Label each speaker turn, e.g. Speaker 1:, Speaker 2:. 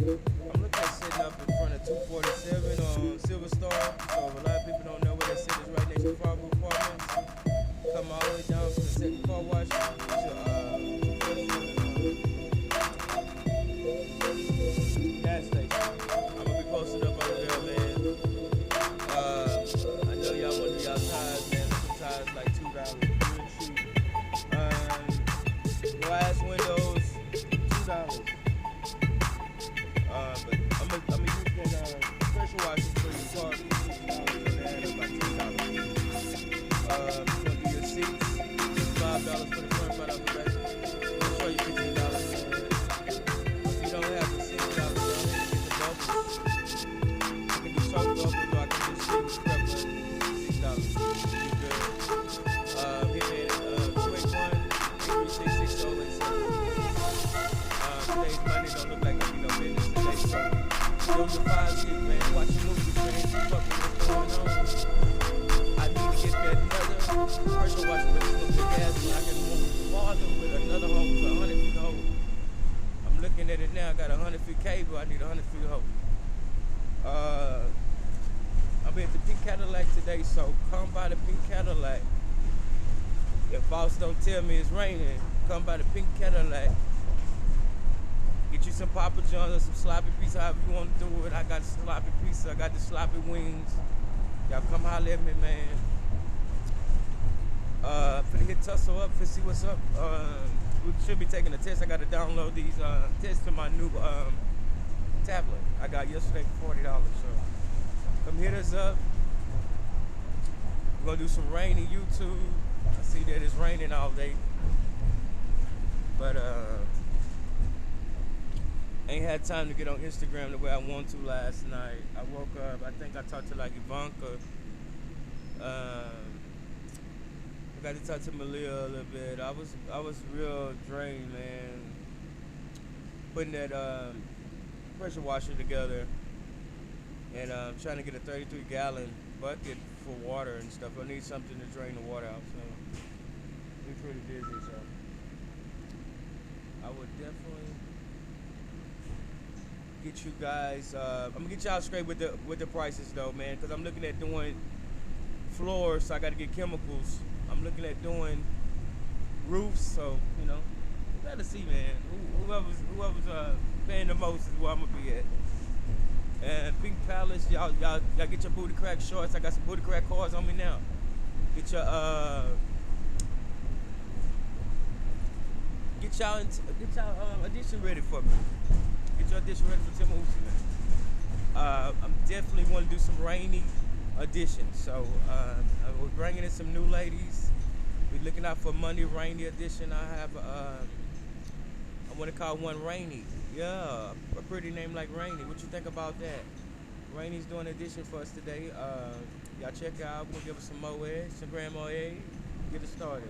Speaker 1: I'm looking at sitting up in front of 247 on Silver Star. So a lot of people don't know where that sit is right next to Fargo Apartments. Come all the way down to the second car wash to 247 gas station. I'm gonna be posted up over there, man. I know y'all want to do y'all tires, man. Some tires like $2, real cheap. Glass windows, $2. But I'm using pressure washers for your car. $6 about $10. It's gonna be your seats, $5 for the front, $5 for the back. I'll show you $15. If you don't have the $6, get the bumpers. I can do soft bumpers, or I can just sit with prep $6. You good? Hit me at 281-836-6087. Today's Monday don't look like no business today, so yo, the 5-6, man, watching movies, man, keep up with what's going on. I need to get that another pressure washer with this little big ass one. I can move farther with another hose, 100 feet hose. I'm looking at it now, I got a 100 feet cable, I need a 100 feet hose. I'm at the Pink Cadillac today, so come by the Pink Cadillac. If boss don't tell me it's raining, come by the Pink Cadillac. Get you some Papa John's or some sloppy pizza, however you want to do it. I got the sloppy pizza, I got the sloppy wings. Y'all come holler at me, man. Finna hit Tussle up to see what's up. We should be taking a test. I got to download these tests to my new tablet I got yesterday for $40. So come hit us up. We're gonna do some rainy YouTube. I see that it's raining all day, but ain't had time to get on Instagram the way I want to last night. I woke up, I think I talked to like Ivanka. I got to talk to Malia a little bit. I was real drained, man. Putting that pressure washer together and trying to get a 33-gallon bucket for water and stuff. I need something to drain the water out, so we're pretty busy. So I would definitely get you guys. I'm gonna get y'all straight with the prices though, man, because I'm looking at doing floors, so I got to get chemicals. I'm looking at doing roofs, so you know, we gotta see, man. Whoever's paying the most is where I'm gonna be at. And Pink Palace, y'all get your booty crack shorts. I got some booty crack cards on me now. Get your audition ready for me. Get your audition ready for Tim Uzi, man. I'm definitely want to do some rainy auditions. So we're bringing in some new ladies. We're looking out for Monday rainy audition. I have I want to call one Rainy. Yeah, a pretty name like Rainy. What you think about that? Rainy's doing an audition for us today. Y'all check out. We'll give us some Moe, some Grand Moe. Get it started.